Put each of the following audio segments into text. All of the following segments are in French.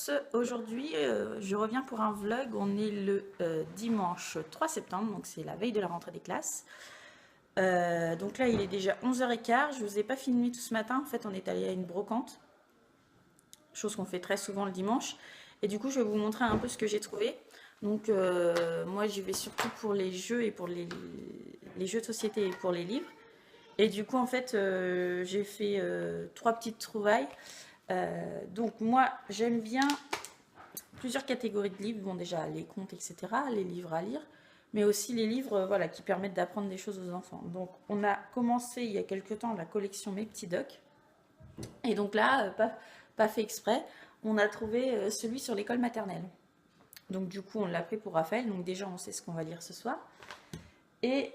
tous, aujourd'hui je reviens pour un vlog. On est le dimanche 3 septembre, donc c'est la veille de la rentrée des classes. Donc là il est déjà 11h15, je vous ai pas filmé tout ce matin, en fait on est allé à une brocante, chose qu'on fait très souvent le dimanche. Et du coup je vais vous montrer un peu ce que j'ai trouvé. Donc moi j'y vais surtout pour les jeux et pour les jeux de société et pour les livres. Et du coup en fait j'ai fait 3 petites trouvailles. Donc moi j'aime bien plusieurs catégories de livres, bon déjà les contes etc, les livres à lire, mais aussi les livres voilà, qui permettent d'apprendre des choses aux enfants. Donc on a commencé il y a quelques temps la collection Mes Petits Docs, et donc là pas fait exprès, on a trouvé celui sur l'école maternelle. Donc du coup on l'a pris pour Raphaël, donc déjà on sait ce qu'on va lire ce soir. Et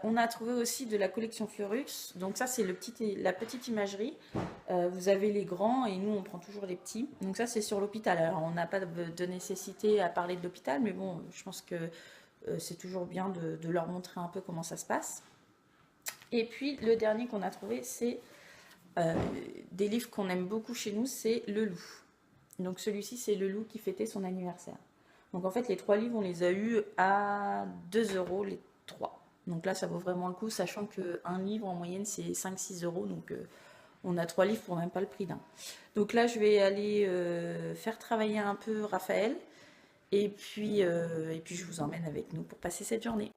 on a trouvé aussi de la collection Fleurus. Donc ça c'est la petite imagerie. Vous avez les grands et nous on prend toujours les petits. Donc ça c'est sur l'hôpital. Alors on n'a pas de nécessité à parler de l'hôpital, mais bon je pense que c'est toujours bien de leur montrer un peu comment ça se passe. Et puis le dernier qu'on a trouvé, c'est des livres qu'on aime beaucoup chez nous, c'est Le Loup. Donc celui-ci c'est Le Loup qui fêtait son anniversaire. Donc en fait les 3 livres on les a eus à 2 € les 3. Donc là ça vaut vraiment le coup, sachant qu'un livre en moyenne c'est 5-6 €. Donc on a 3 livres pour même pas le prix d'un. Donc là je vais aller faire travailler un peu Raphaël. Et puis je vous emmène avec nous pour passer cette journée.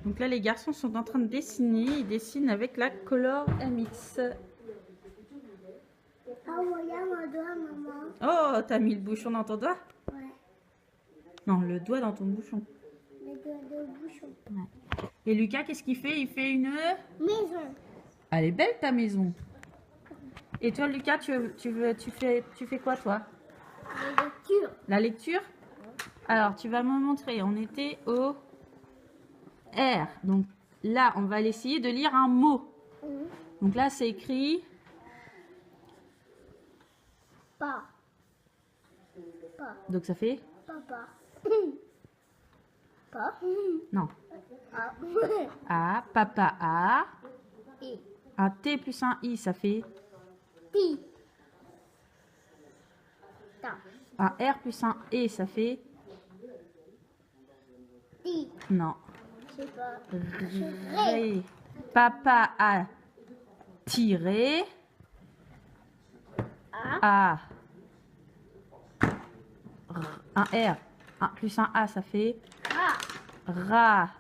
Donc là, les garçons sont en train de dessiner. Ils dessinent avec la Color MX. Ah, regarde mon doigt, maman. Oh, t'as mis le bouchon dans ton doigt? Ouais, Non, le doigt dans ton bouchon. le doigt de bouchon. Ouais. Et Lucas, qu'est-ce qu'il fait? Il fait une... Maison. Elle est belle ta maison. Et toi, Lucas, tu fais quoi, toi? La lecture. La lecture? Alors, tu vas me montrer. On était au R. Donc là, on va essayer de lire un mot. Donc là, c'est écrit... Pas. Pas. Donc ça fait... Papa. Pas. Non. Ah. A, papa A. Et. Un T plus un I, ça fait... Ti. Ta. Un R plus un E, ça fait... Ti. Non. Je sais pas. Ré. Papa a tiré. A. A. Un R. Un plus un A, ça fait... Ra. Ra.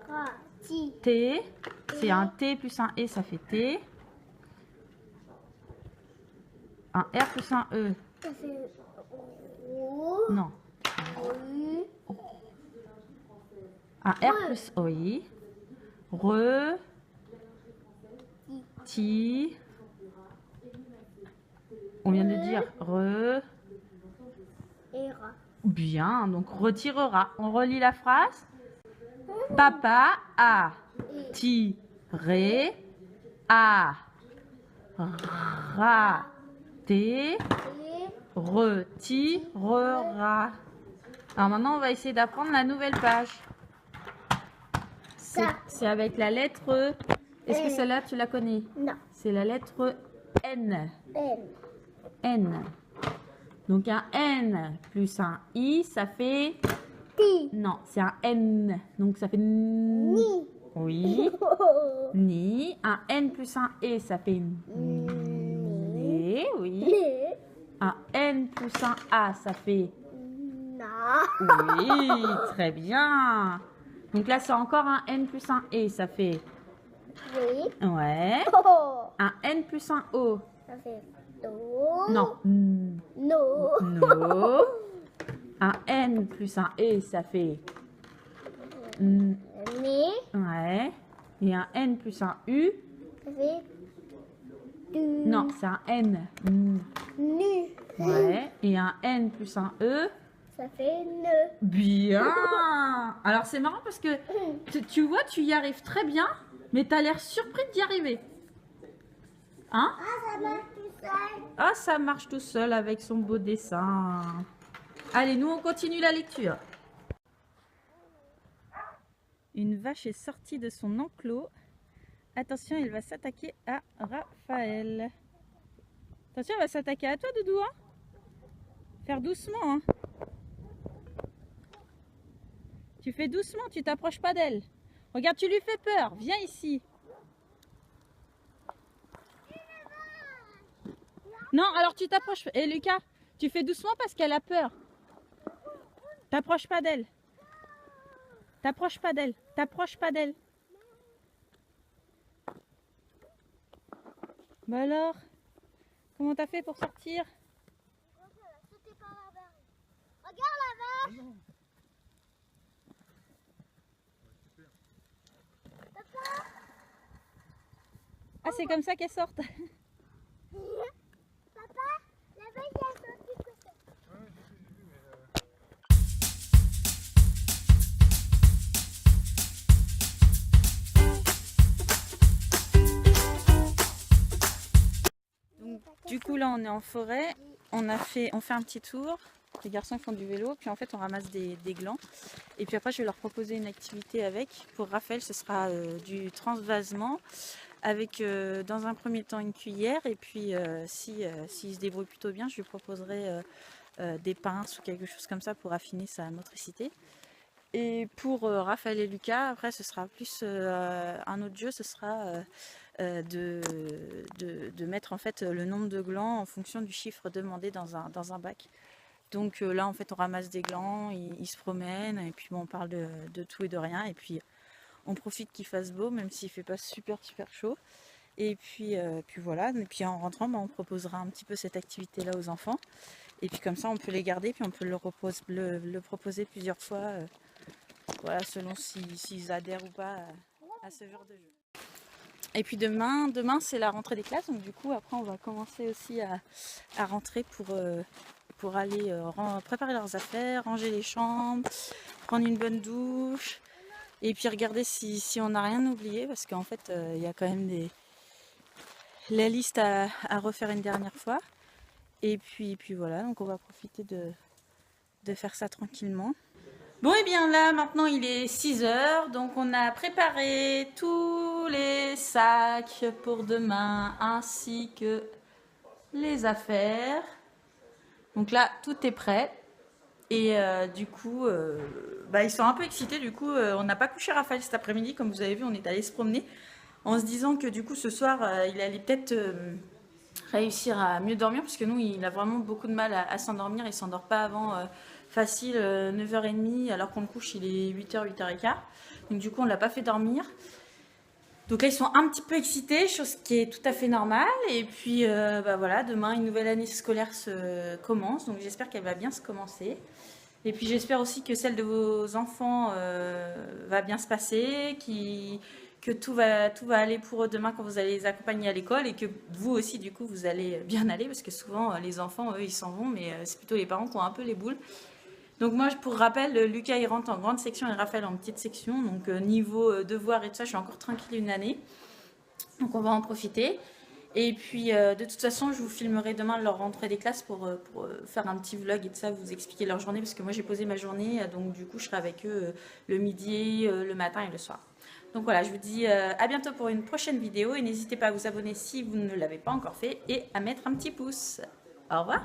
Ra. Ti. T. C'est un T plus un E, ça fait T. Un R plus un E. Ça fait Ro. Non. Ru. Un R plus oui. Re. Ti. On vient de dire re. Et ra. Bien, donc retirera. On relit la phrase. Papa a tiré. A. Raté. Et. Retirera. Alors maintenant, on va essayer d'apprendre la nouvelle page. C'est avec la lettre E. Est-ce que celle-là, tu la connais? Non. C'est la lettre N. N. N. Donc un N plus un I, ça fait... Ti. Non, c'est un N. Donc ça fait... Ni. Oui. Ni. Un N plus un E, ça fait... Né. Oui. Né. Un N plus un A, ça fait... Na. Oui, très bien. Donc là, c'est encore un N plus un E, ça fait... Oui. Ouais. Oh. Un N plus un O. Ça fait No. Non. No. No. Un N plus un E, ça fait... Né. Ouais. Et un N plus un U. Ça fait du. Non, c'est un N. Nu. Ouais. Et un N plus un E. Ça fait ne. Bien. Alors c'est marrant parce que tu vois, tu y arrives très bien, mais tu as l'air surpris d'y arriver. Hein? Ah, ça marche tout seul. Ah, ça marche tout seul avec son beau dessin. Allez, nous on continue la lecture. Une vache est sortie de son enclos. Attention, il va s'attaquer à Raphaël. Attention, elle va s'attaquer à toi, Doudou. Hein? Faire doucement. Hein? Tu fais doucement, tu t'approches pas d'elle. Regarde, tu lui fais peur. Viens ici. Non, alors tu t'approches. Et Lucas, tu fais doucement parce qu'elle a peur. T'approches pas d'elle. T'approches pas d'elle. T'approches pas d'elle. Bah alors, comment t'as fait pour sortir? Regarde la vache. Ah, c'est comme ça qu'elle sort. Papa, la vache elle a sorti comme ça. Donc, du coup, là, on est en forêt. On fait un petit tour. Les garçons font du vélo. Puis en fait, on ramasse des glands. Et puis après, je vais leur proposer une activité avec. Pour Raphaël, ce sera du transvasement. Avec dans un premier temps une cuillère. Et puis, s'il se débrouille plutôt bien, je lui proposerai des pinces ou quelque chose comme ça pour affiner sa motricité. Et pour Raphaël et Lucas, après, ce sera plus un autre jeu. Ce sera... de mettre en fait le nombre de glands en fonction du chiffre demandé dans un bac. Donc là en fait on ramasse des glands, ils se promènent et puis bon, on parle de tout et de rien et puis on profite qu'il fasse beau même s'il fait pas super chaud. Et puis voilà, et puis en rentrant on proposera un petit peu cette activité là aux enfants et puis comme ça on peut les garder puis on peut le proposer plusieurs fois voilà, selon s'ils adhèrent ou pas à ce genre de jeu. Et puis demain c'est la rentrée des classes, donc du coup après on va commencer aussi à rentrer pour aller préparer leurs affaires, ranger les chambres, prendre une bonne douche et puis regarder si on n'a rien oublié parce qu'en fait il y a quand même la liste à refaire une dernière fois. Et puis voilà, donc on va profiter de faire ça tranquillement. Bon et bien là maintenant il est 6 h, donc on a préparé tous les sacs pour demain ainsi que les affaires. Donc là tout est prêt et du coup ils sont un peu excités. Du coup on n'a pas couché Raphaël cet après-midi, comme vous avez vu on est allé se promener en se disant que du coup ce soir il allait peut-être réussir à mieux dormir parce que nous il a vraiment beaucoup de mal à s'endormir, il s'endort pas avant facile 9h30 alors qu'on le couche il est 8h, 8h15. Donc du coup on l'a pas fait dormir. Donc là ils sont un petit peu excités, chose qui est tout à fait normale. Et puis voilà, demain une nouvelle année scolaire se commence, donc j'espère qu'elle va bien se commencer. Et puis j'espère aussi que celle de vos enfants va bien se passer, que tout va aller pour eux demain quand vous allez les accompagner à l'école et que vous aussi du coup vous allez bien aller parce que souvent les enfants eux ils s'en vont mais c'est plutôt les parents qui ont un peu les boules. Donc moi pour rappel, Lucas il rentre en grande section et Raphaël en petite section, donc niveau devoir et tout ça je suis encore tranquille une année, donc on va en profiter. Et puis de toute façon je vous filmerai demain leur rentrée des classes pour faire un petit vlog et tout ça, vous expliquer leur journée parce que moi j'ai posé ma journée, donc du coup je serai avec eux le midi, le matin et le soir. Donc voilà, je vous dis à bientôt pour une prochaine vidéo et n'hésitez pas à vous abonner si vous ne l'avez pas encore fait et à mettre un petit pouce. Au revoir.